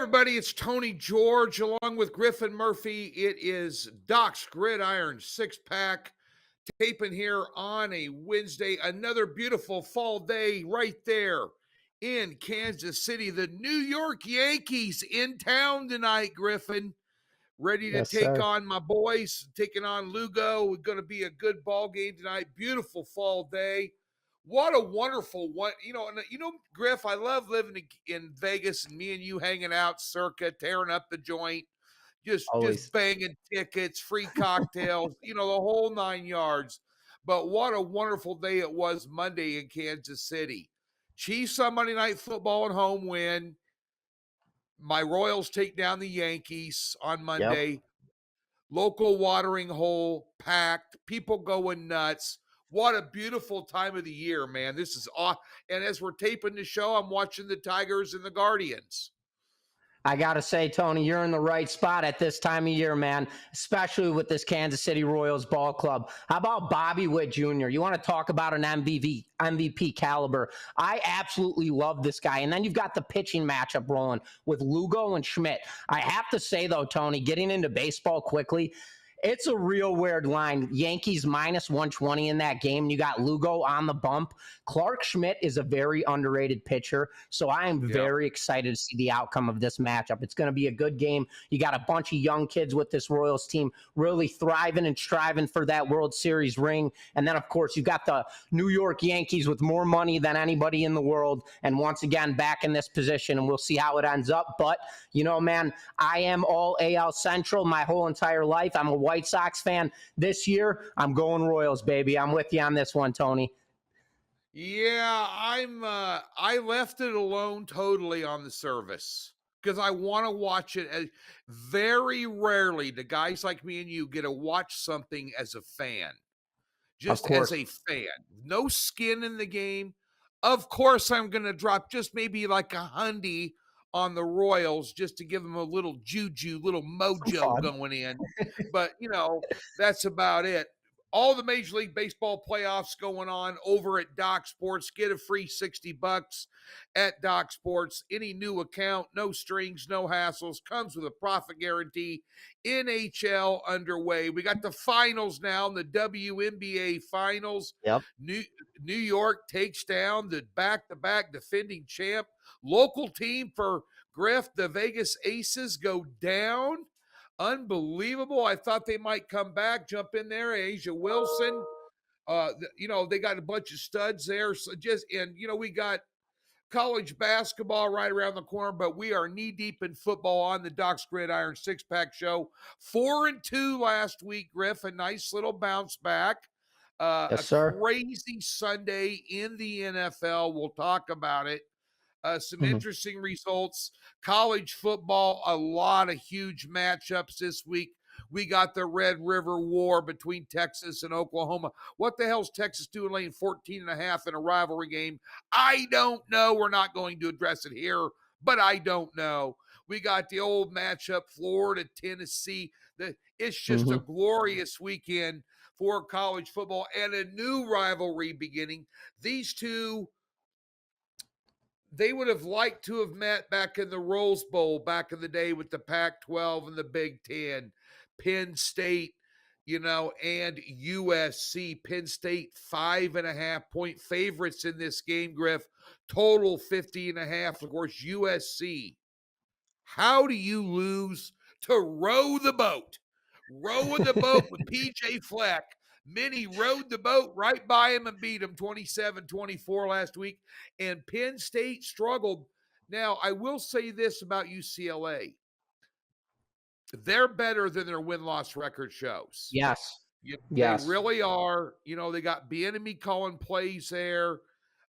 Everybody, it's Tony George along with Griffin Murphy. It is Doc's Gridiron six-pack taping here on a Wednesday. Another beautiful fall day right there in Kansas City. The New York Yankees in town tonight, Griffin. Ready to Yes, take sir. on my boys, taking on Lugo. It's going to be a good ball game tonight. Beautiful fall day. What a wonderful one. Griff, I love living in Vegas and me and you hanging out circa, tearing up the joint, just Always. banging tickets, free cocktails, the whole 9 yards. But what a wonderful day it was Monday in Kansas City. Chiefs on Monday Night Football and home win. My Royals take down the Yankees on Yep. Monday. Local watering hole packed, people going nuts. What a beautiful time of the year, man. This is awesome. And as we're taping the show, I'm watching the Tigers and the Guardians. I got to say, Tony, you're in the right spot at this time of year, man, especially with this Kansas City Royals ball club. How about Bobby Witt Jr.? You want to talk about an MVP caliber. I absolutely love this guy. And then you've got the pitching matchup rolling with Lugo and Schmidt. I have to say, though, Tony, getting into baseball quickly, it's a real weird line. Yankees minus 120 in that game. You got Lugo on the bump. Clark Schmidt is a very underrated pitcher, so I am very excited to see the outcome of this matchup. It's going to be a good game. You got a bunch of young kids with this Royals team really thriving and striving for that World Series ring. And then, of course, you've got the New York Yankees with more money than anybody in the world, and once again, back in this position, and we'll see how it ends up. But, man, I am all AL Central my whole entire life. I'm a White Sox fan. This year, I'm going Royals, baby. I'm with you on this one, Tony. Yeah, I left it alone totally on the service because I want to watch it. Very rarely do guys like me and you get to watch something as a fan. Of Just as course. a fan. No skin in the game. Of course, I'm going to drop just maybe like a hundy on the Royals just to give them a little juju, little mojo going in. But, that's about it. All the Major League Baseball playoffs going on over at Doc Sports. Get a free $60 at Doc Sports. Any new account, no strings, no hassles, comes with a profit guarantee. NHL underway. We got the finals now, the WNBA finals. Yep. New York takes down the back-to-back defending champ. Local team for Griff, the Vegas Aces go down. Unbelievable. I thought they might come back, jump in there. Asia Wilson. They got a bunch of studs there. So we got college basketball right around the corner, but we are knee-deep in football on the Doc's Gridiron six-pack show. 4-2 last week, Griff. A nice little bounce back. Yes, sir. Crazy Sunday in the NFL. We'll talk about it. Some interesting results. College football, a lot of huge matchups this week. We got the Red River War between Texas and Oklahoma. What the hell's Texas doing laying 14.5 in a rivalry game? I don't know. We're not going to address it here, but I don't know. We got the old matchup, Florida, Tennessee. It's just a glorious weekend for college football and a new rivalry beginning. These two, they would have liked to have met back in the Rose Bowl back in the day with the Pac-12 and the Big Ten. Penn State, and USC. Penn State 5.5-point favorites in this game, Griff. Total 50.5. Of course, USC. How do you lose to row the boat? Rowing the boat with PJ Fleck. Minnie rode the boat right by him and beat him 27-24 last week. And Penn State struggled. Now, I will say this about UCLA. They're better than their win-loss record shows. Yes. They really are. They got Bieniemy calling plays there.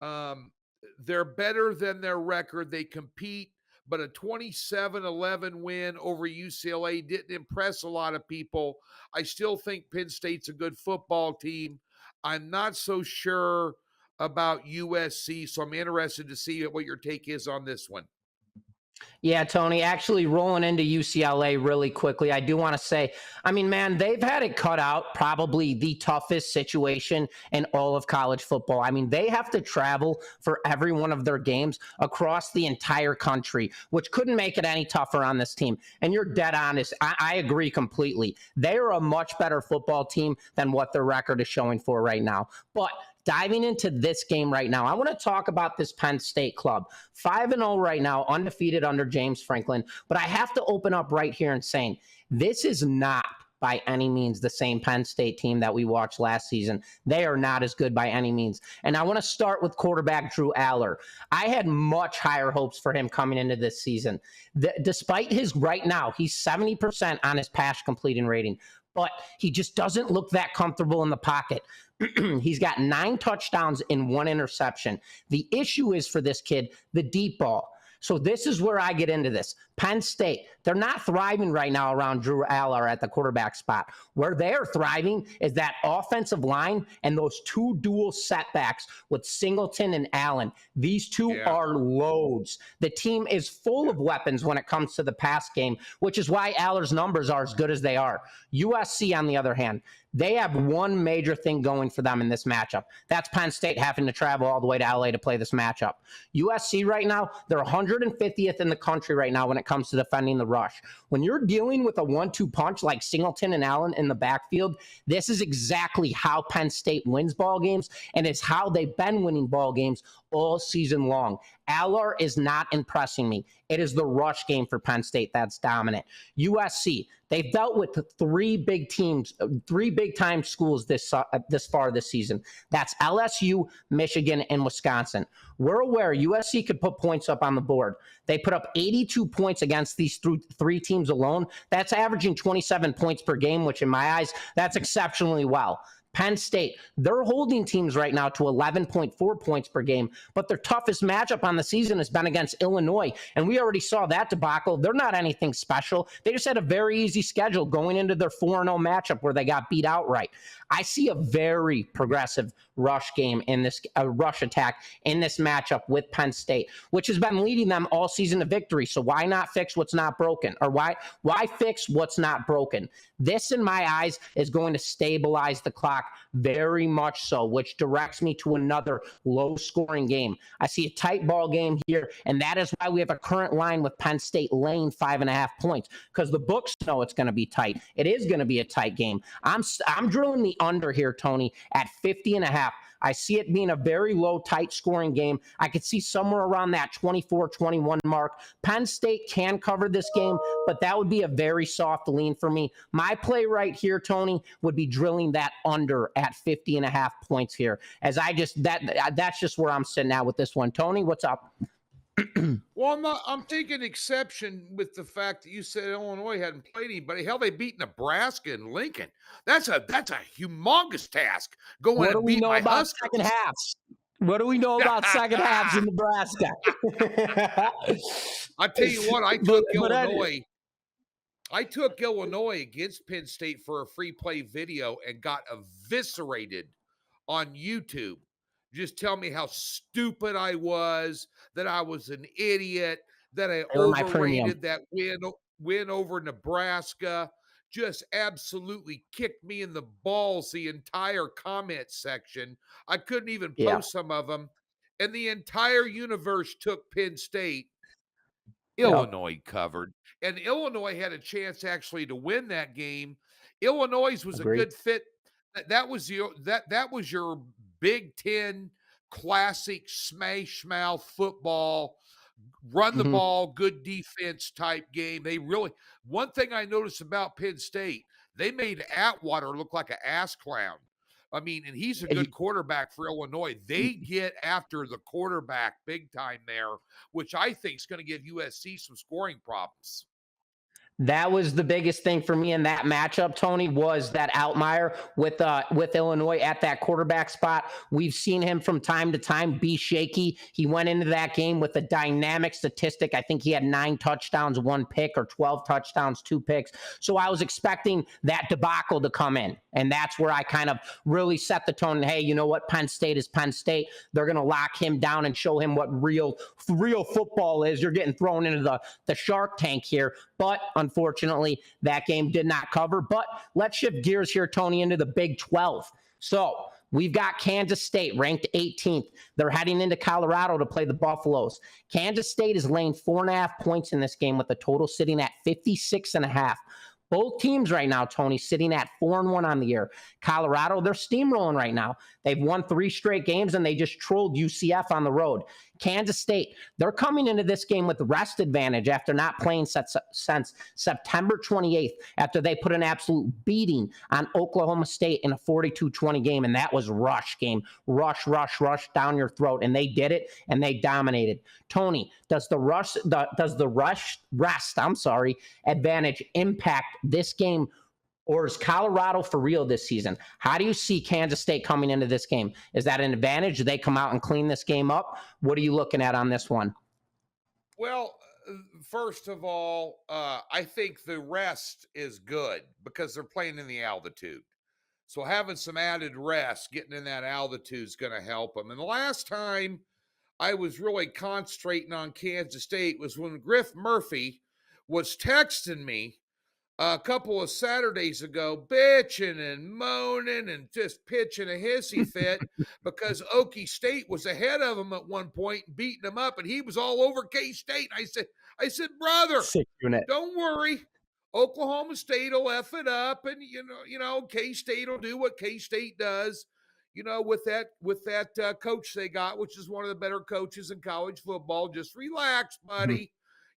They're better than their record. They compete. But a 27-11 win over UCLA didn't impress a lot of people. I still think Penn State's a good football team. I'm not so sure about USC, so I'm interested to see what your take is on this one. Yeah, Tony, actually rolling into UCLA really quickly, I do want to say, I mean, man, they've had it cut out, probably the toughest situation in all of college football. I mean, they have to travel for every one of their games across the entire country, which couldn't make it any tougher on this team. And you're dead honest. I agree completely. They are a much better football team than what their record is showing for right now. But diving into this game right now, I want to talk about this Penn State club. 5-0 right now, undefeated under James Franklin. But I have to open up right here and saying this is not by any means the same Penn State team that we watched last season. They are not as good by any means. And I want to start with quarterback Drew Aller. I had much higher hopes for him coming into this season. Despite his right now, he's 70% on his pass completing rating, but he just doesn't look that comfortable in the pocket. He's got 9 touchdowns and 1 interception. The issue is for this kid, the deep ball. So this is where I get into this. Penn State, they're not thriving right now around Drew Aller at the quarterback spot. Where they're thriving is that offensive line and those 2 dual setbacks with Singleton and Allen. These two are loads. The team is full of weapons when it comes to the pass game, which is why Aller's numbers are as good as they are. USC, on the other hand, they have one major thing going for them in this matchup. That's Penn State having to travel all the way to LA to play this matchup. USC right now, they're 150th in the country right now when it comes to defending the rush. When you're dealing with a 1-2 punch like Singleton and Allen in the backfield, this is exactly how Penn State wins ball games, and it's how they've been winning ball games all season long. Aller is not impressing me. It is the rush game for Penn State that's dominant. USC, they've dealt with 3 big teams, 3 big-time schools this far this season. That's LSU, Michigan, and Wisconsin. We're aware USC could put points up on the board. They put up 82 points against these 3 teams alone. That's averaging 27 points per game, which in my eyes, that's exceptionally well. Penn State, they're holding teams right now to 11.4 points per game, but their toughest matchup on the season has been against Illinois, and we already saw that debacle. They're not anything special. They just had a very easy schedule going into their 4-0 matchup where they got beat outright. I see a very progressive rush game in this rush attack in this matchup with Penn State, which has been leading them all season to victory. So why not fix what's not broken? Or why fix what's not broken? This, in my eyes, is going to stabilize the clock very much so, which directs me to another low-scoring game. I see a tight ball game here, and that is why we have a current line with Penn State laying 5.5 points, because the books know it's going to be tight. It is going to be a tight game. I'm drilling the under here, Tony, at 50.5. I see it being a very low, tight scoring game. I could see somewhere around that 24-21 mark. Penn State can cover this game, but that would be a very soft lean for me. My play right here, Tony, would be drilling that under at 50.5 points here. As that's just where I'm sitting at with this one. Tony, what's up? Well, I'm taking exception with the fact that you said Illinois hadn't played anybody. Hell, they beat Nebraska and Lincoln. That's a humongous task. Going and beat my Huskers. Second halves? What do we know about second halves in Nebraska? I tell you what, I took Illinois against Penn State for a free play video and got eviscerated on YouTube. Just tell me how stupid I was, that I was an idiot, that I overrated that win over Nebraska. Just absolutely kicked me in the balls, the entire comment section. I couldn't even post some of them. And the entire universe took Penn State. Illinois covered. And Illinois had a chance actually to win that game. Illinois was a good fit. That was your Big Ten classic smash mouth football, run the ball, good defense type game. One thing I noticed about Penn State, they made Atwater look like an ass clown. I mean, and he's a good quarterback for Illinois. They get after the quarterback big time there, which I think is going to give USC some scoring problems. That was the biggest thing for me in that matchup, Tony, was that Outmire with Illinois at that quarterback spot. We've seen him from time to time be shaky. He went into that game with a dynamic statistic. I think he had 9 touchdowns, 1 pick, or 12 touchdowns, 2 picks. So I was expecting that debacle to come in. And that's where I kind of really set the tone. Hey, you know what? Penn State is Penn State. They're going to lock him down and show him what real football is. You're getting thrown into the Shark Tank here. But unfortunately, that game did not cover. But let's shift gears here, Tony, into the Big 12. So we've got Kansas State ranked 18th. They're heading into Colorado to play the Buffaloes. Kansas State is laying 4.5 points in this game with the total sitting at 56.5. Both teams right now, Tony, sitting at 4-1 on the year. Colorado, they're steamrolling right now. They've won 3 straight games, and they just trolled UCF on the road. Kansas State, they're coming into this game with rest advantage after not playing since September 28th, after they put an absolute beating on Oklahoma State in a 42-20 game, and that was rush game. Rush down your throat, and they did it, and they dominated. Tony, does the rest advantage impact this game, or is Colorado for real this season? How do you see Kansas State coming into this game? Is that an advantage? Do they come out and clean this game up? What are you looking at on this one? Well, first of all, I think the rest is good because they're playing in the altitude. So having some added rest, getting in that altitude is going to help them. And the last time I was really concentrating on Kansas State was when Griff Murphy was texting me a couple of Saturdays ago, bitching and moaning and just pitching a hissy fit because Okie State was ahead of him at one point, beating them up, and he was all over K-State. I said, brother, don't worry. Oklahoma State will F it up, and K-State will do what K-State does. With that coach they got, which is one of the better coaches in college football. Just relax, buddy. Mm-hmm.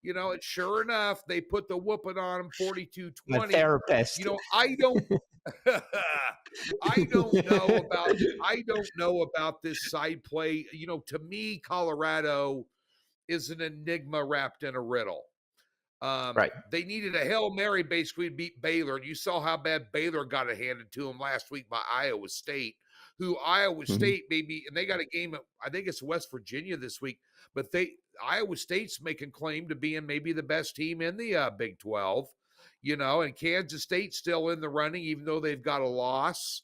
It's sure enough, they put the whooping on him 42-20. A therapist. I don't know about this side play. To me, Colorado is an enigma wrapped in a riddle. Right. They needed a Hail Mary basically to beat Baylor. And you saw how bad Baylor got it handed to them last week by Iowa State, who Iowa State maybe, and they got a game at, I think it's West Virginia this week, but Iowa State's making claim to being maybe the best team in the Big 12, and Kansas State's still in the running, even though they've got a loss.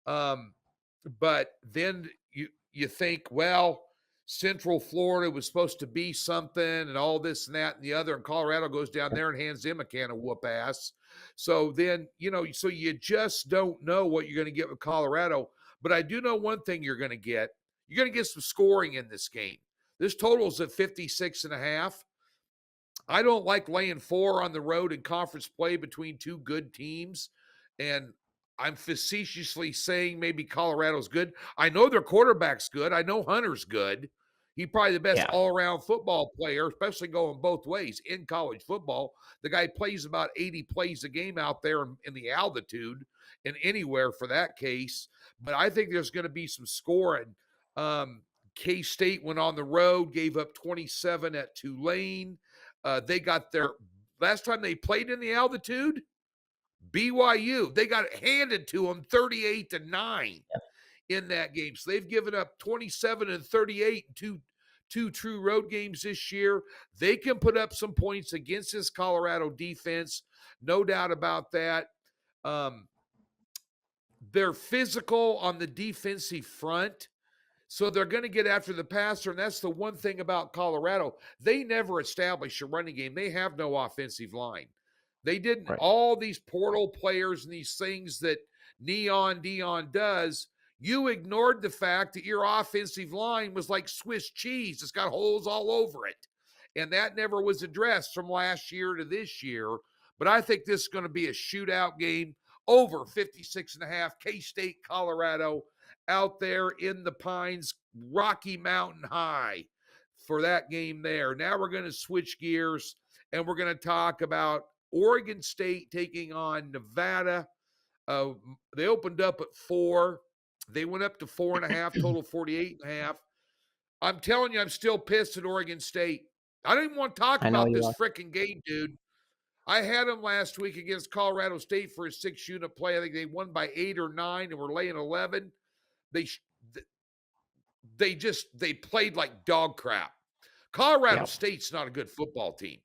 But then you think, well, Central Florida was supposed to be something and all this and that and the other, and Colorado goes down there and hands them a can of whoop ass. So then, so you just don't know what you're going to get with Colorado. But I do know one thing you're going to get. You're going to get some scoring in this game. This total's at 56.5. I don't like laying 4 on the road in conference play between 2 good teams. And I'm facetiously saying maybe Colorado's good. I know their quarterback's good. I know Hunter's good. He's probably the best all-around football player, especially going both ways in college football. The guy plays about 80 plays a game out there in the altitude and anywhere for that case. But I think there's going to be some scoring. K-State went on the road, gave up 27 at Tulane. They got their last time they played in the altitude, BYU. They got it handed to them 38-9 in that game. So they've given up 27 and 38 in two true road games this year. They can put up some points against this Colorado defense, no doubt about that. They're physical on the defensive front, so they're going to get after the passer, and that's the one thing about Colorado. They never establish a running game. They have no offensive line. They didn't. Right. All these portal players and these things that Neon Dion does, you ignored the fact that your offensive line was like Swiss cheese. It's got holes all over it. And that never was addressed from last year to this year. But I think this is going to be a shootout game. Over 56.5, K-State, Colorado, out there in the Pines, Rocky Mountain High for that game there. Now we're going to switch gears, and we're going to talk about Oregon State taking on Nevada. They opened up at 4. They went up to 4.5, total 48.5. I'm telling you, I'm still pissed at Oregon State. I don't even want to talk about this freaking game, dude. I had them last week against Colorado State for a 6-unit play. I think they won by 8 or 9 and were laying 11. They played like dog crap. Colorado Yep. State's not a good football team.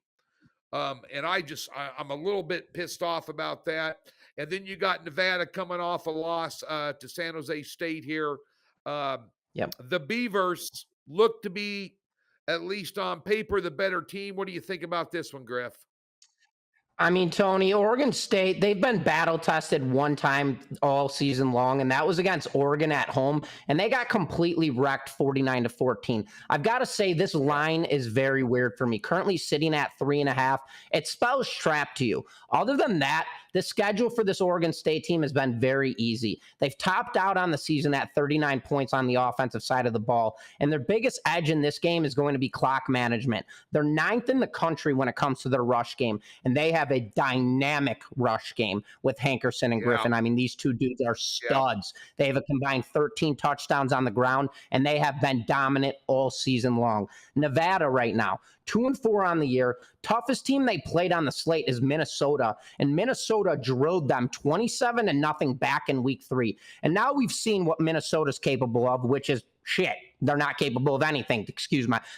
And I'm a little bit pissed off about that. And then you got Nevada coming off a loss to San Jose State here. Yep. The Beavers look to be, at least on paper, the better team. What do you think about this one, Griff? I mean, Tony, Oregon State, they've been battle tested one time all season long, and that was against Oregon at home, and they got completely wrecked 49-14. I've got to say, this line is very weird for me. Currently sitting at 3.5. It spells trap to you. Other than that, the schedule for this Oregon State team has been very easy. They've topped out on the season at 39 points on the offensive side of the ball, and their biggest edge in this game is going to be clock management. They're 9th in the country when it comes to their rush game, and they have a dynamic rush game with Hankerson and Griffin. I mean, these two dudes are studs. They have a combined 13 touchdowns on the ground, and they have been dominant all season long. Nevada right now, 2-4 on the year. Toughest team they played on the slate is Minnesota, and Minnesota drilled them 27-0 back in week 3. And now we've seen what Minnesota's capable of, which is shit. They're not capable of anything.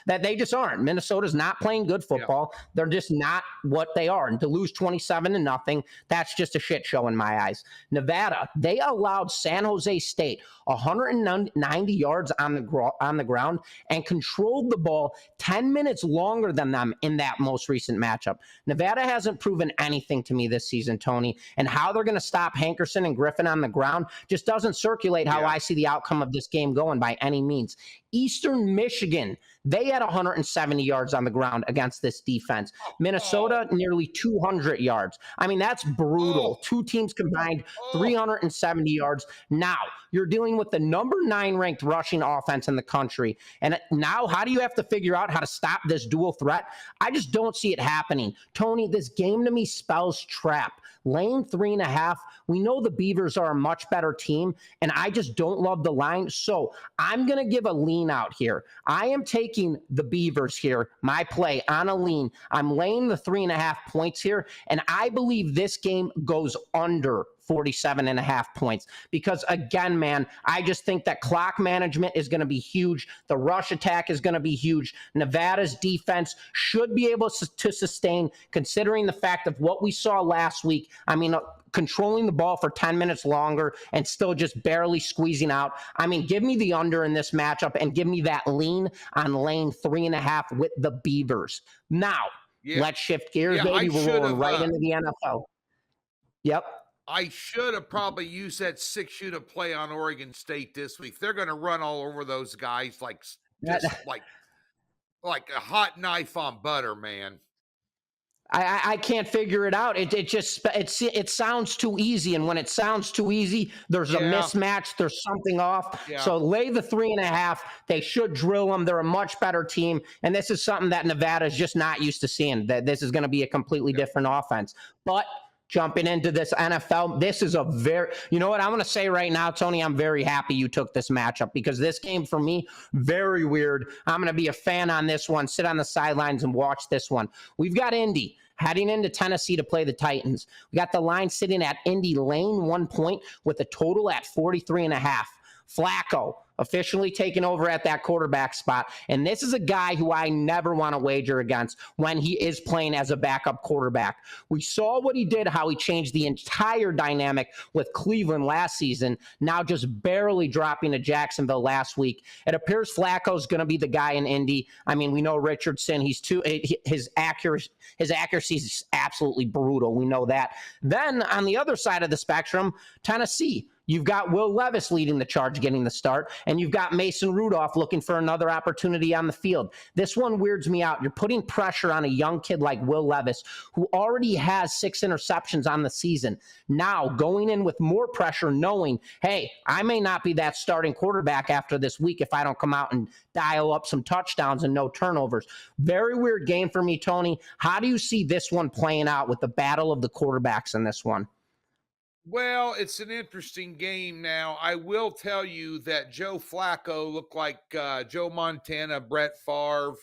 That they just aren't. Minnesota's not playing good football. Yeah. They're just not what they are. And to lose 27-0, that's just a shit show in my eyes. Nevada, they allowed San Jose State 190 yards on the ground and controlled the ball 10 minutes longer than them in that most recent matchup. Nevada hasn't proven anything to me this season, Tony, and how they're going to stop Hankerson and Griffin on the ground just doesn't circulate how I see the outcome of this game going by any means. Eastern Michigan, they had 170 yards on the ground against this defense. Minnesota, nearly 200 yards. I mean, that's brutal. Two teams combined 370 yards. Now, you're dealing with the number 9 ranked rushing offense in the country. And now, how do you have to figure out how to stop this dual threat? I just don't see it happening. Tony, this game to me spells trap. Laying 3.5, we know the Beavers are a much better team, and I just don't love the line. So I'm going to give a lean out here. I am taking the Beavers here, my play on a lean. I'm laying the 3.5 points here, and I believe this game goes under 47.5 points. Because again, man, I just think that clock management is going to be huge. The rush attack is going to be huge. Nevada's defense should be able to sustain, considering the fact of what we saw last week. I mean, controlling the ball for 10 minutes longer and still just barely squeezing out. I mean, give me the under in this matchup and give me that lean on lane 3.5 with the Beavers. Now, let's shift gears, baby. We're rolling right into the NFL. Yep. I should have probably used that 6-unit play on Oregon State this week. They're going to run all over those guys like a hot knife on butter, man. I can't figure it out. It sounds too easy, and when it sounds too easy, there's a mismatch. There's something off. Yeah. So lay the 3.5. They should drill them. They're a much better team, and this is something that Nevada is just not used to seeing. That this is going to be a completely different offense, but. Jumping into this NFL, this is you know what I'm going to say right now, Tony, I'm very happy you took this matchup because this game for me, very weird. I'm going to be a fan on this one, sit on the sidelines and watch this one. We've got Indy heading into Tennessee to play the Titans. We got the line sitting at Indy lane 1 point with a total at 43.5. Flacco officially taking over at that quarterback spot. And this is a guy who I never want to wager against when he is playing as a backup quarterback. We saw what he did, how he changed the entire dynamic with Cleveland last season, now just barely dropping to Jacksonville last week. It appears Flacco's going to be the guy in Indy. I mean, we know Richardson, his accuracy is absolutely brutal. We know that. Then on the other side of the spectrum, Tennessee. You've got Will Levis leading the charge, getting the start, and you've got Mason Rudolph looking for another opportunity on the field. This one weirds me out. You're putting pressure on a young kid like Will Levis, who already has 6 interceptions on the season. Now, going in with more pressure, knowing, hey, I may not be that starting quarterback after this week if I don't come out and dial up some touchdowns and no turnovers. Very weird game for me, Tony. How do you see this one playing out with the battle of the quarterbacks in this one? Well, it's an interesting game now. I will tell you that Joe Flacco looked like Joe Montana, Brett Favre,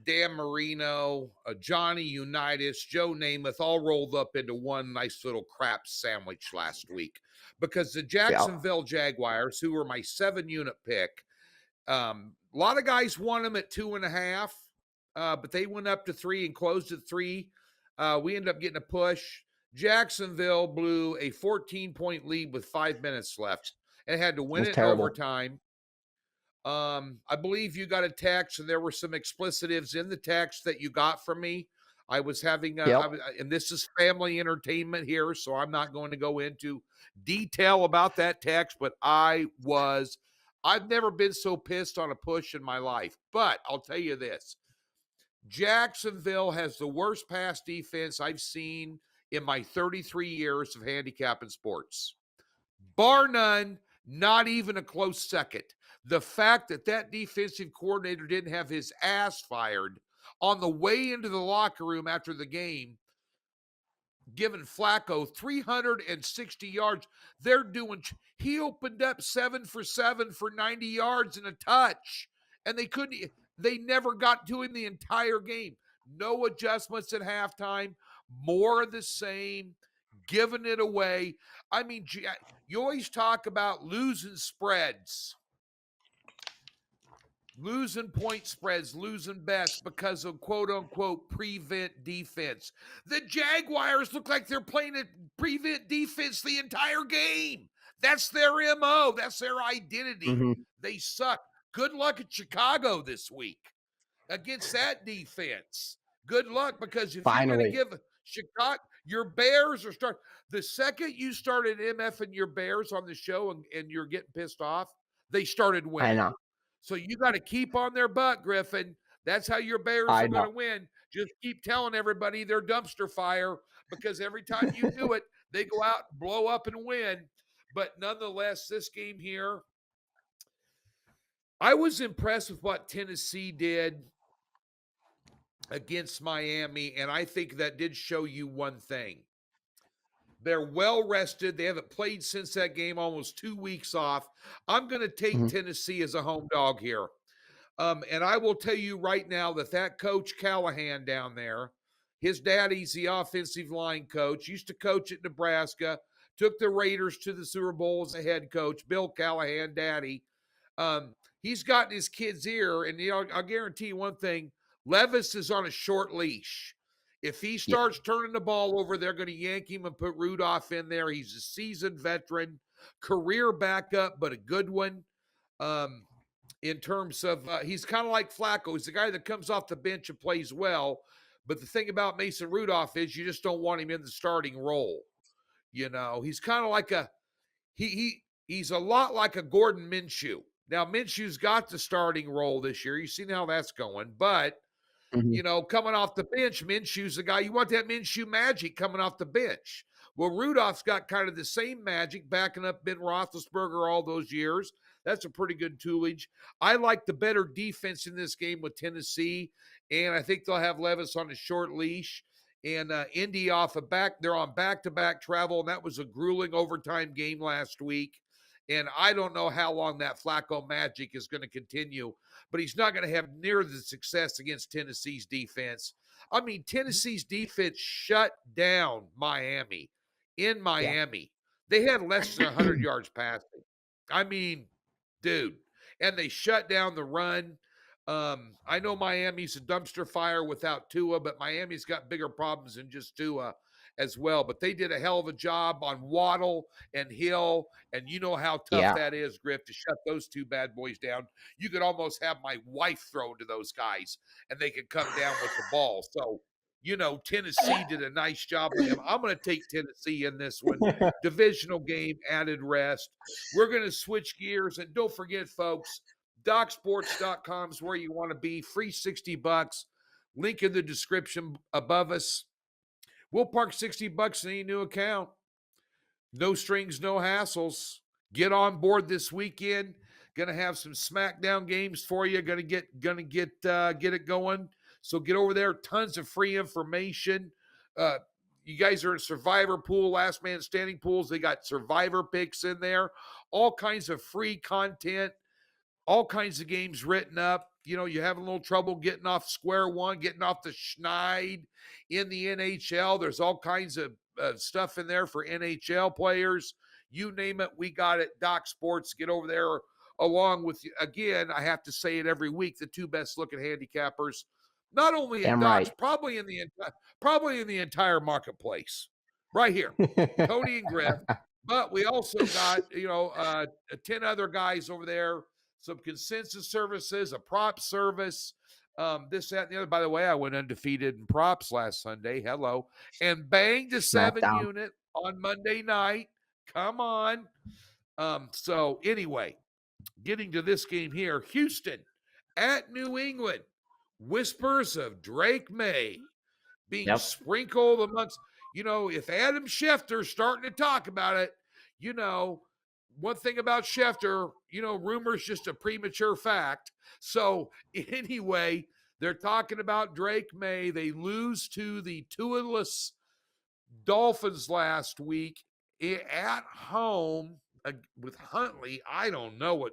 Dan Marino, Johnny Unitas, Joe Namath, all rolled up into one nice little crap sandwich last week because the Yeah. Jacksonville Jaguars, who were my 7-unit pick, a lot of guys won them at 2.5, but they went up to 3 and closed at 3. We ended up getting a push. Jacksonville blew a 14-point lead with 5 minutes left and had to It win was it in terrible. overtime. I believe you got a text, and there were some explicitives in the text that you got from me. I was having, Yep. and this is family entertainment here, so I'm not going to go into detail about that text, but I've never been so pissed on a push in my life. But I'll tell you this, Jacksonville has the worst pass defense I've seen in my 33 years of handicapping sports. Bar none, not even a close second. The fact that that defensive coordinator didn't have his ass fired on the way into the locker room after the game, giving Flacco 360 yards. He opened up 7 for 7 for 90 yards and a touch, and they never got to him the entire game. No adjustments at halftime, more of the same, giving it away. I mean, you always talk about losing spreads, losing point spreads, losing bets because of quote-unquote prevent defense. The Jaguars look like they're playing a prevent defense the entire game. That's their MO. That's their identity. Mm-hmm. They suck. Good luck at Chicago this week against that defense. Good luck, because if you're going to give Chicago, your Bears are starting. The second you started MFing your Bears on the show and you're getting pissed off, they started winning. I know. So you got to keep on their butt, Griffin. That's how your Bears are going to win. Just keep telling everybody they're dumpster fire, because every time you do it, they go out, blow up, and win. But nonetheless, this game here, I was impressed with what Tennessee did against Miami, and I think that did show you one thing. They're well rested. They haven't played since that game, almost 2 weeks off. I'm going to take Tennessee as a home dog here. And I will tell you right now that coach Callahan down there, his daddy's the offensive line coach, used to coach at Nebraska, took the Raiders to the Super Bowl as a head coach, Bill Callahan, daddy. He's gotten his kid's ear, and I'll guarantee you one thing, Levis is on a short leash. If he starts turning the ball over, they're going to yank him and put Rudolph in there. He's a seasoned veteran, career backup, but a good one. In terms of, he's kind of like Flacco. He's the guy that comes off the bench and plays well. But the thing about Mason Rudolph is you just don't want him in the starting role. He's kind of like he's a lot like a Gordon Minshew. Now, Minshew's got the starting role this year. You've seen how that's going. But, coming off the bench, Minshew's the guy. You want that Minshew magic coming off the bench. Well, Rudolph's got kind of the same magic backing up Ben Roethlisberger all those years. That's a pretty good toolage. I like the better defense in this game with Tennessee, and I think they'll have Levis on a short leash. And Indy off a back. They're on back-to-back travel, and that was a grueling overtime game last week. And I don't know how long that Flacco magic is going to continue, but he's not going to have near the success against Tennessee's defense. I mean, Tennessee's defense shut down Miami in Miami. They had less than 100 yards passing. I mean, dude. And they shut down the run. I know Miami's a dumpster fire without Tua, but Miami's got bigger problems than just Tua as well. But they did a hell of a job on Waddle and Hill, and you know how tough that is, Griff, to shut those two bad boys down. You could almost have my wife throw to those guys, and they could come down with the ball. So, Tennessee did a nice job with them. I'm going to take Tennessee in this one. Divisional game, added rest. We're going to switch gears, and don't forget, folks, DocSports.com is where you want to be. Free $60. Link in the description above us. We'll park $60 in any new account. No strings, no hassles. Get on board this weekend. Gonna have some SmackDown games for you. Gonna get it going. So get over there. Tons of free information. You guys are in Survivor Pool, Last Man Standing pools. They got Survivor picks in there. All kinds of free content. all kinds of games written up. You have a little trouble getting off square one, getting off the schneid in the NHL. There's all kinds of stuff in there for NHL players. You name it, we got it. Doc Sports, get over there along with, again, I have to say it every week, the two best looking handicappers, not only in Docs, probably in the entire marketplace, right here, Tony and Griff. But we also got 10 other guys over there, some consensus services, a prop service, this, that, and the other. By the way, I went undefeated in props last Sunday. Hello. And banged a 7 unit on Monday night. Come on. So anyway, getting to this game here, Houston at New England. Whispers of Drake May being sprinkled amongst, if Adam Schefter's starting to talk about it, one thing about Schefter, rumor's just a premature fact. So anyway, they're talking about Drake May. They lose to the Tualus Dolphins last week at home with Huntley. I don't know what.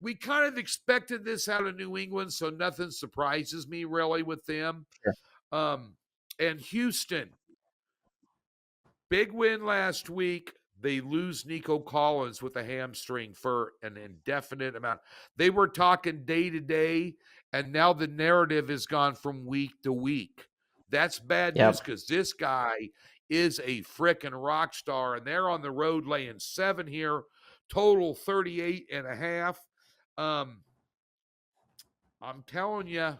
We kind of expected this out of New England, so nothing surprises me really with them. Sure. And Houston, big win last week. They lose Nico Collins with a hamstring for an indefinite amount. They were talking day to day, and now the narrative has gone from week to week. That's bad news because this guy is a frickin' rock star, and they're on the road laying 7 here, total 38.5. I'm telling you,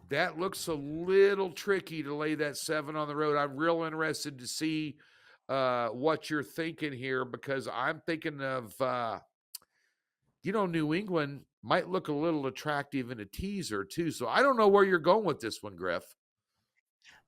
that looks a little tricky to lay that 7 on the road. I'm real interested to see what you're thinking here, because I'm thinking of, New England might look a little attractive in a teaser too. So I don't know where you're going with this one, Griff.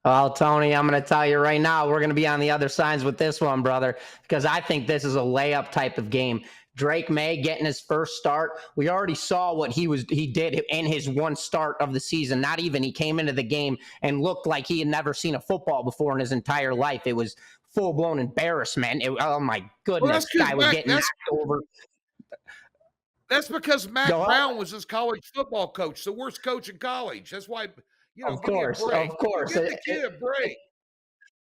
Well, Tony, I'm going to tell you right now, we're going to be on the other sides with this one, brother, because I think this is a layup type of game. Drake May getting his first start. We already saw what he did in his one start of the season. Not even, he came into the game and looked like he had never seen a football before in his entire life. It was full-blown embarrassment. Oh my goodness, guy was getting knocked over. That's because Matt Brown was his college football coach, the worst coach in college. That's why, of course. Give the kid a break.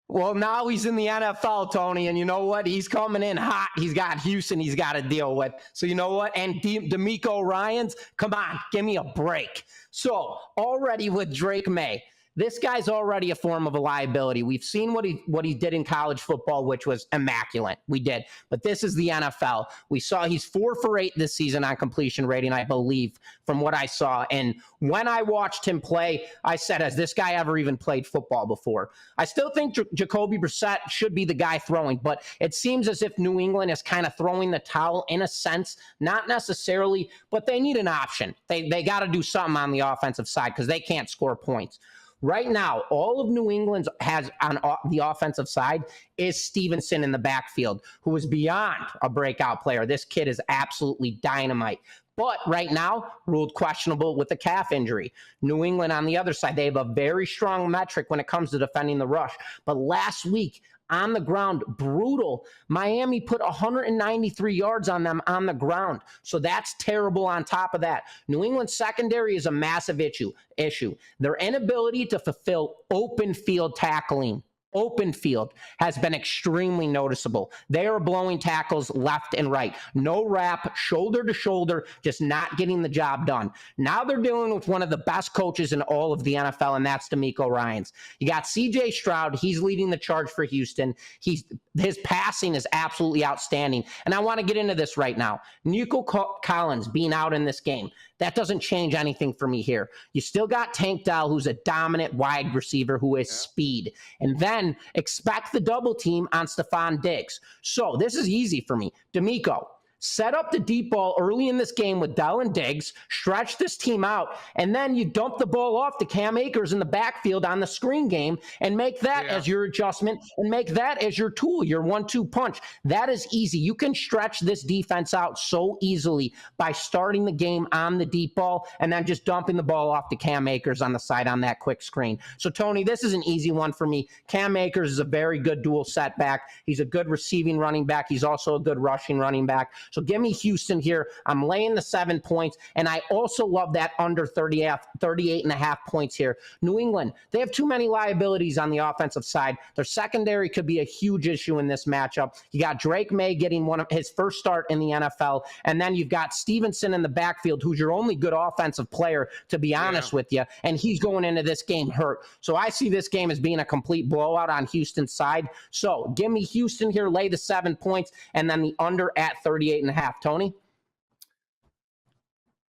Well, now he's in the NFL, Tony, and you know what? He's coming in hot. He's got Houston he's got to deal with. So you know what? And D'Amico Ryans, come on, give me a break. So already with Drake May, this guy's already a form of a liability. We've seen what he did in college football, which was immaculate. We did. But this is the NFL. We saw he's 4 for 8 this season on completion rating, I believe, from what I saw. And when I watched him play, I said, has this guy ever even played football before? I still think Jacoby Brissett should be the guy throwing, but it seems as if New England is kind of throwing the towel in a sense, not necessarily, but they need an option. They got to do something on the offensive side because they can't score points. Right now, all of New England's has on the offensive side is Stevenson in the backfield, who is beyond a breakout player. This kid is absolutely dynamite. But right now, ruled questionable with a calf injury. New England on the other side, they have a very strong metric when it comes to defending the rush. But last week, on the ground, brutal. Miami put 193 yards on them on the ground. So that's terrible on top of that. New England secondary is a massive issue. Their inability to fulfill open field tackling. Open field has been extremely noticeable. They are blowing tackles left and right. No wrap, shoulder to shoulder, just not getting the job done. Now they're dealing with one of the best coaches in all of the NFL, and that's D'Amico Ryans. You got C.J. Stroud. He's leading the charge for Houston. His passing is absolutely outstanding. And I want to get into this right now. Nico Collins being out in this game, that doesn't change anything for me here. You still got Tank Dell, who's a dominant wide receiver who has speed. And then expect the double team on Stephon Diggs. So this is easy for me. D'Amico, set up the deep ball early in this game with Dell and Diggs, stretch this team out, and then you dump the ball off to Cam Akers in the backfield on the screen game and make that as your adjustment and make that as your tool, your 1-2 punch. That is easy. You can stretch this defense out so easily by starting the game on the deep ball and then just dumping the ball off to Cam Akers on the side on that quick screen. So, Tony, this is an easy one for me. Cam Akers is a very good dual setback. He's a good receiving running back. He's also a good rushing running back. So give me Houston here. I'm laying the 7 points, and I also love that under 38.5 points here. New England, they have too many liabilities on the offensive side. Their secondary could be a huge issue in this matchup. You got Drake May getting one of his first start in the NFL, and then you've got Stevenson in the backfield, who's your only good offensive player, to be honest with you, and he's going into this game hurt. So I see this game as being a complete blowout on Houston's side. So give me Houston here, lay the 7 points, and then the under at 38.5. Tony?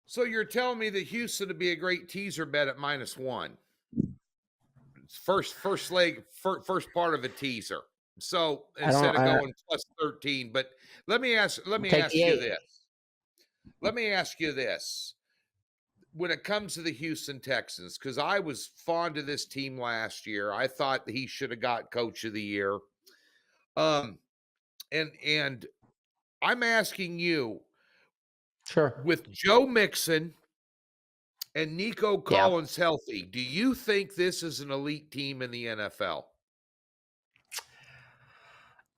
So you're telling me that Houston would be a great teaser bet at -1. First part of a teaser. So instead of going +13, but let me ask you this. Let me ask you this. When it comes to the Houston Texans, because I was fond of this team last year, I thought that he should have got Coach of the Year. And I'm asking you, sure, with Joe Mixon and Nico Collins healthy, do you think this is an elite team in the NFL?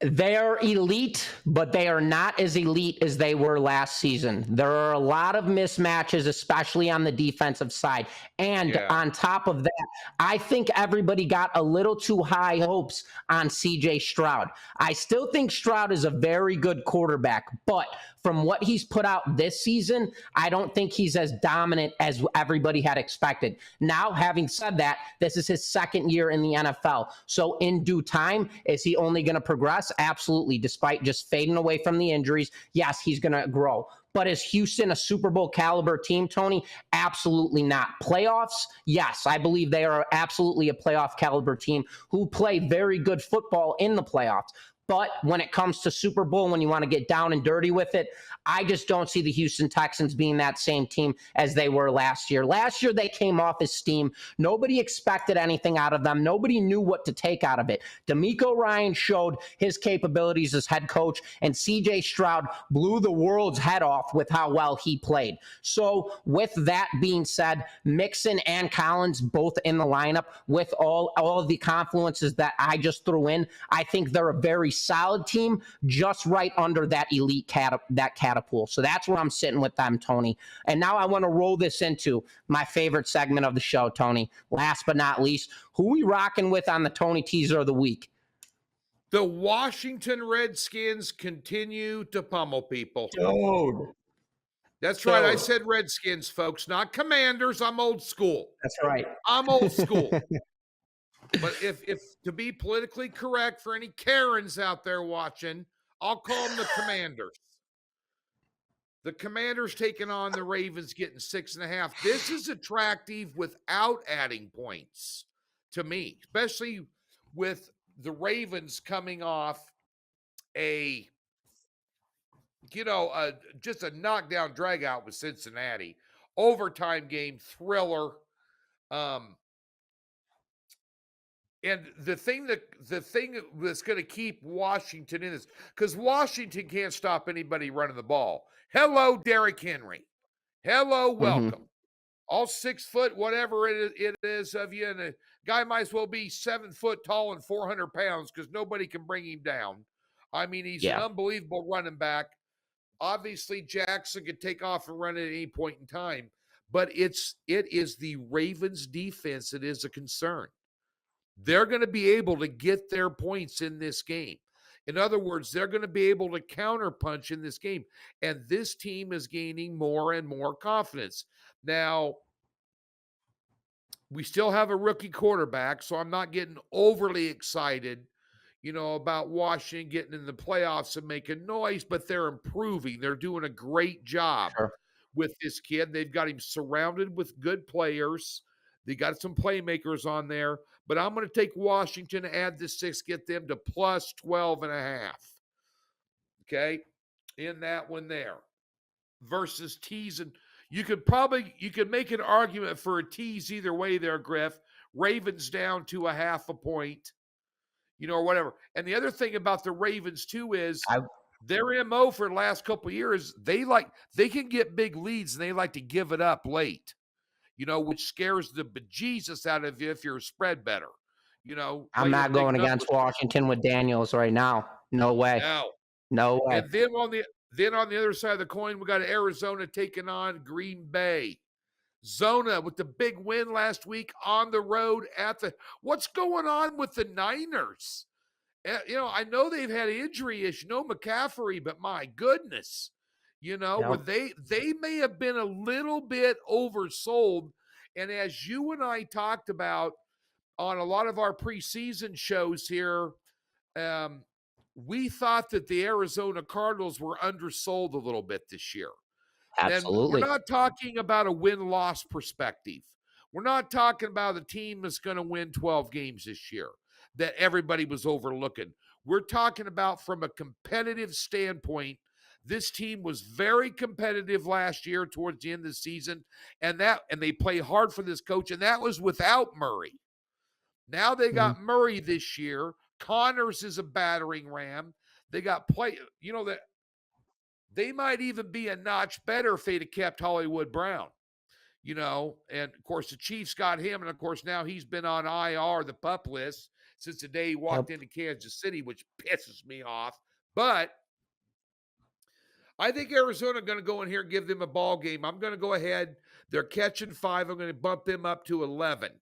They are elite, but they are not as elite as they were last season. There are a lot of mismatches, especially on the defensive side. And on top of that, I think everybody got a little too high hopes on CJ Stroud. I still think Stroud is a very good quarterback, but from what he's put out this season, I don't think he's as dominant as everybody had expected. Now, having said that, this is his second year in the NFL. So in due time, is he only going to progress? Absolutely. Despite just fading away from the injuries, yes, he's going to grow. But is Houston a Super Bowl caliber team, Tony? Absolutely not. Playoffs? Yes, I believe they are absolutely a playoff caliber team who play very good football in the playoffs. But when it comes to Super Bowl, when you want to get down and dirty with it, I just don't see the Houston Texans being that same team as they were last year. Last year, they came off as steam. Nobody expected anything out of them. Nobody knew what to take out of it. DeMeco Ryans showed his capabilities as head coach, and CJ Stroud blew the world's head off with how well he played. So with that being said, Mixon and Collins both in the lineup with all of the confluences that I just threw in, I think they're a very solid team, just right under that elite catapult. So that's where I'm sitting with them, Tony. And now I want to roll this into my favorite segment of the show, Tony. Last but not least, who we rocking with on the Tony Teaser of the Week? The Washington Redskins continue to pummel people. Dude. That's right. I said Redskins, folks, not Commanders. I'm old school. That's right. I'm old school. But if to be politically correct for any Karens out there watching, I'll call them the Commanders. The Commanders taking on the Ravens, getting 6.5. This is attractive without adding points to me, especially with the Ravens coming off just a knockdown drag out with Cincinnati. Overtime game, thriller. And the thing that's going to keep Washington in this, because Washington can't stop anybody running the ball. Hello, Derrick Henry. Hello, welcome. All 6 foot, whatever it is of you, and a guy might as well be 7 foot tall and 400 pounds because nobody can bring him down. I mean, he's an unbelievable running back. Obviously, Jackson could take off and run at any point in time, but it is the Ravens' defense that is a concern. They're going to be able to get their points in this game. In other words, they're going to be able to counterpunch in this game. And this team is gaining more and more confidence. Now, we still have a rookie quarterback, so I'm not getting overly excited, about Washington getting in the playoffs and making noise, but they're improving. They're doing a great job with this kid. They've got him surrounded with good players. They got some playmakers on there, but I'm going to take Washington, add the 6, get them to plus 12.5. Okay, in that one there versus tease, and you could make an argument for a tease either way there, Griff. Ravens down to 0.5 point, or whatever. And the other thing about the Ravens too is their MO for the last couple of years, they can get big leads and they like to give it up late. Which scares the bejesus out of you if you're a spread better. I'm not going against Washington with Daniels right now. No way. No. No way. And then Then on the other side of the coin, we got Arizona taking on Green Bay. Zona with the big win last week on the road what's going on with the Niners? I know they've had injury issues, no McCaffrey, but my goodness, where they may have been a little bit oversold. And as you and I talked about on a lot of our preseason shows here, we thought that the Arizona Cardinals were undersold a little bit this year. Absolutely. And we're not talking about a win-loss perspective. We're not talking about a team that's going to win 12 games this year that everybody was overlooking. We're talking about from a competitive standpoint. This team was very competitive last year towards the end of the season, and they play hard for this coach, and that was without Murray. Now they got Murray this year. Connors is a battering ram. They got that they might even be a notch better if they'd have kept Hollywood Brown. And of course the Chiefs got him, and of course now he's been on IR, the PUP list, since the day he walked into Kansas City, which pisses me off. But I think Arizona going to go in here and give them a ball game. I'm going to go ahead. They're catching 5. I'm going to bump them up to 11.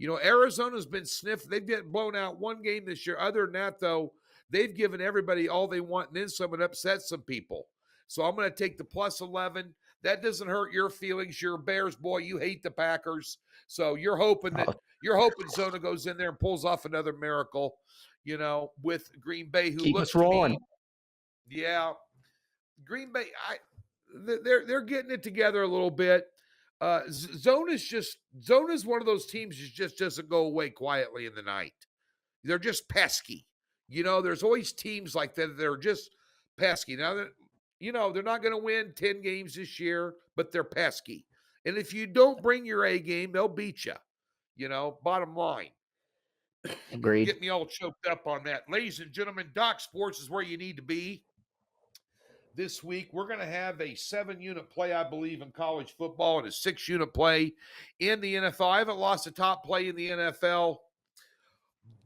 Arizona's been sniffed. They've been blown out one game this year. Other than that, though, they've given everybody all they want, and then some and upset some people. So I'm going to take the plus 11. That doesn't hurt your feelings. You're a Bears boy. You hate the Packers. So you're hoping Zona goes in there and pulls off another miracle, with Green Bay, who keep looks us rolling. Yeah. Green Bay, they're getting it together a little bit. Zona's one of those teams that just doesn't go away quietly in the night. They're just pesky. There's always teams like that are just pesky. Now, they're not going to win 10 games this year, but they're pesky. And if you don't bring your A game, they'll beat you. Bottom line. Agreed. Get me all choked up on that. Ladies and gentlemen, Doc Sports is where you need to be. This week, we're going to have a 7-unit play, I believe, in college football and a 6-unit play in the NFL. I haven't lost a top play in the NFL.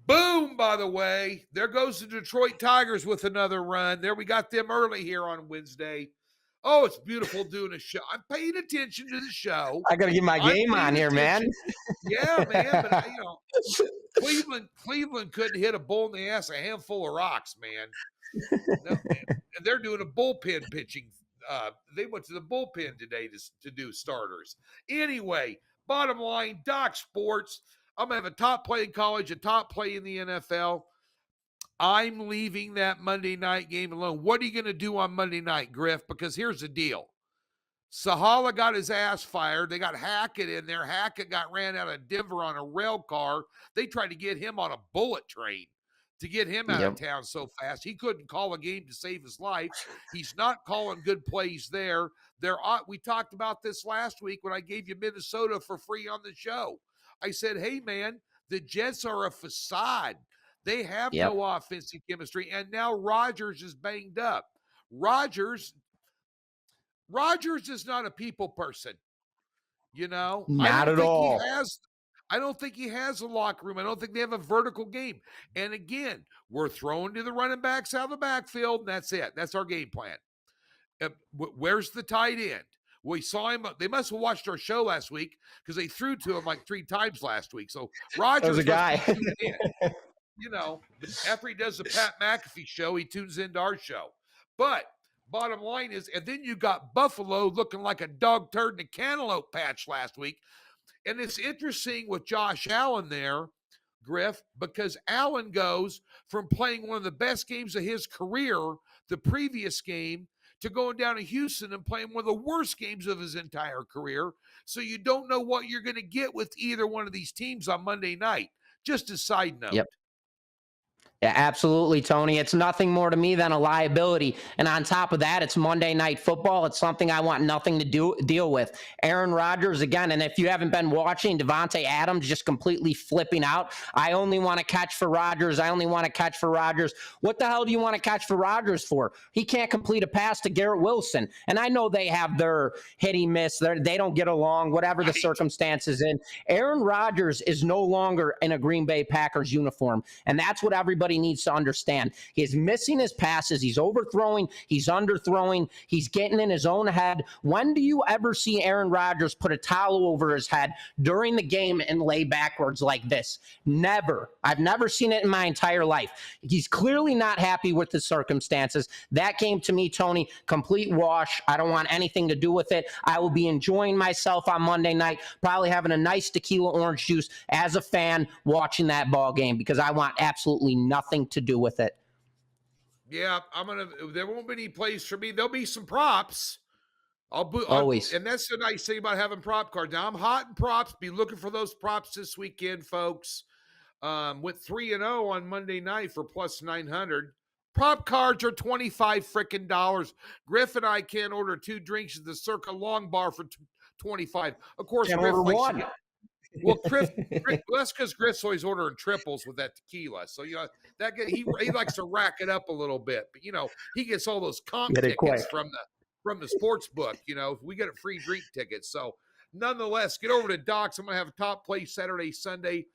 Boom, by the way. There goes the Detroit Tigers with another run. There, we got them early here on Wednesday. Oh, it's beautiful doing a show. I'm paying attention to the show. I got to get my game on here, man. Yeah, man. But, Cleveland couldn't hit a bull in the ass, a handful of rocks, man. No, and they're doing a bullpen pitching. They went to the bullpen today to do starters. Anyway, bottom line, Doc Sports. I'm going to have a top play in college, a top play in the NFL. I'm leaving that Monday night game alone. What are you going to do on Monday night, Griff? Because here's the deal. Sahala got his ass fired. They got Hackett in there. Hackett got ran out of Denver on a rail car. They tried to get him on a bullet train to get him out of town so fast. He couldn't call a game to save his life. He's not calling good plays there. We talked about this last week when I gave you Minnesota for free on the show. I said, hey, man, the Jets are a facade. They have no offensive chemistry, and now Rodgers is banged up. Rodgers is not a people person, Not at all. I don't think he has a locker room. I don't think they have a vertical game. And again, we're throwing to the running backs out of the backfield, and that's it. That's our game plan. Where's the tight end? We saw him. They must have watched our show last week because they threw to him like 3 times last week. So Rodgers was a guy. After he does the Pat McAfee show, he tunes into our show. But bottom line is, and then you got Buffalo looking like a dog turd in a cantaloupe patch last week. And it's interesting with Josh Allen there, Griff, because Allen goes from playing one of the best games of his career the previous game to going down to Houston and playing one of the worst games of his entire career. So you don't know what you're going to get with either one of these teams on Monday night. Just a side note. Yep. Yeah, absolutely, Tony. It's nothing more to me than a liability. And on top of that, it's Monday Night Football. It's something I want nothing to deal with. Aaron Rodgers again, and if you haven't been watching, Devontae Adams just completely flipping out. I only want to catch for Rodgers. I only want to catch for Rodgers. What the hell do you want to catch for Rodgers for? He can't complete a pass to Garrett Wilson. And I know they have their hit-y-miss. They don't get along, whatever the circumstances in. Aaron Rodgers is no longer in a Green Bay Packers uniform. And that's what everybody everybody needs to understand. He's missing his passes. He's overthrowing. He's underthrowing. He's getting in his own head. When do you ever see Aaron Rodgers put a towel over his head during the game and lay backwards like this? Never. I've never seen it in my entire life. He's clearly not happy with the circumstances. That game to me, Tony, complete wash. I don't want anything to do with it. I will be enjoying myself on Monday night, probably having a nice tequila orange juice as a fan watching that ball game because I want absolutely nothing to do with it. Yeah, there won't be any plays for me. There'll be some props. Always. And that's the nice thing about having prop cards. Now I'm hot in props. Be looking for those props this weekend, folks. Went 3-0 on Monday night for plus 900. Prop cards are $25 freaking dollars. Griff and I can't order 2 drinks at the Circa Long Bar for 25. Of course, Can't Griff order likes one. to get, well, Griff, that's because Griff's always ordering triples with that tequila. So that guy, he likes to rack it up a little bit. But he gets all those comp tickets from the sports book. We get a free drink ticket. So nonetheless, get over to Doc's. I'm gonna have a top play Saturday, Sunday.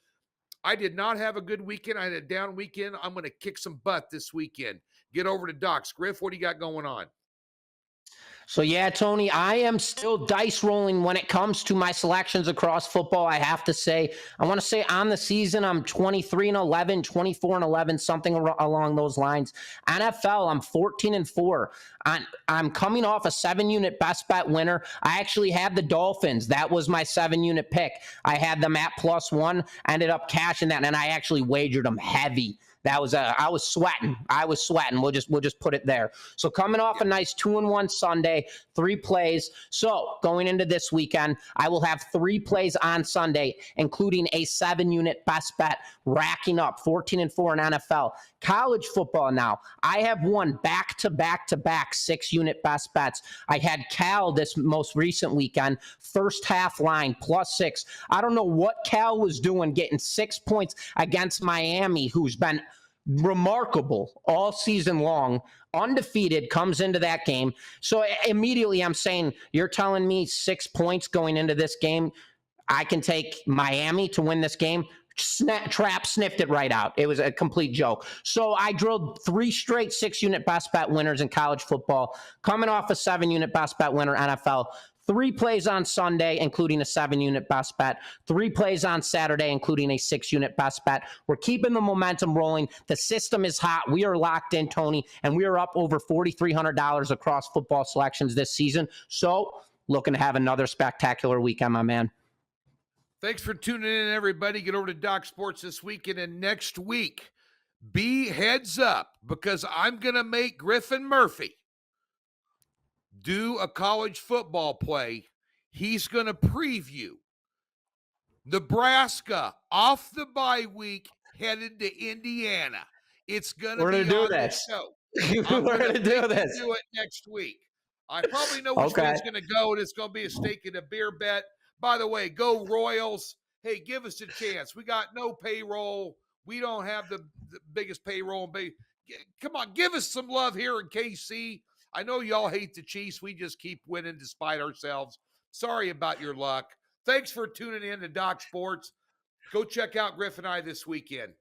I did not have a good weekend. I had a down weekend. I'm going to kick some butt this weekend. Get over to Doc's. Griff, what do you got going on? So, yeah, Tony, I am still dice rolling when it comes to my selections across football. I have to say, I want to say on the season, I'm 23-11, 24-11, something along those lines. NFL, I'm 14-4. I'm coming off a 7-unit best bet winner. I actually had the Dolphins. That was my 7-unit pick. I had them at +1, ended up cashing that, and I actually wagered them heavy. I was sweating. We'll just put it there. So coming off a nice 2-1 Sunday, 3 plays. So going into this weekend, I will have 3 plays on Sunday, including a 7-unit best bet, racking up 14-4 in NFL. College football now. I have won back-to-back 6-unit best bets. I had Cal this most recent weekend, first half line +6. I don't know what Cal was doing getting 6 points against Miami, who's been remarkable all season long, undefeated, comes into that game. So immediately I'm saying, you're telling me 6 points going into this game, I can take Miami to win this game? Trap sniffed it right out. It was a complete joke. So I drilled 3 straight 6-unit best bet winners in college football, coming off a 7-unit best bet winner NFL. 3 plays on Sunday, including a 7-unit best bet. 3 plays on Saturday, including a 6-unit best bet. We're keeping the momentum rolling. The system is hot. We are locked in, Tony, and we are up over $4,300 across football selections this season. So looking to have another spectacular weekend, my man. Thanks for tuning in, everybody. Get over to Doc Sports this weekend and next week. Be heads up because I'm going to make Griffin Murphy do a college football play. He's going to preview Nebraska off the bye week headed to Indiana. It's going to be on the show. We're going to do this. Do it next week. I probably know which way it's going to go, and it's going to be a steak and a beer bet. By the way, go Royals. Hey, give us a chance. We got no payroll. We don't have the biggest payroll. Come on, give us some love here in KC. I know y'all hate the Chiefs. We just keep winning despite ourselves. Sorry about your luck. Thanks for tuning in to Doc Sports. Go check out Griff and I this weekend.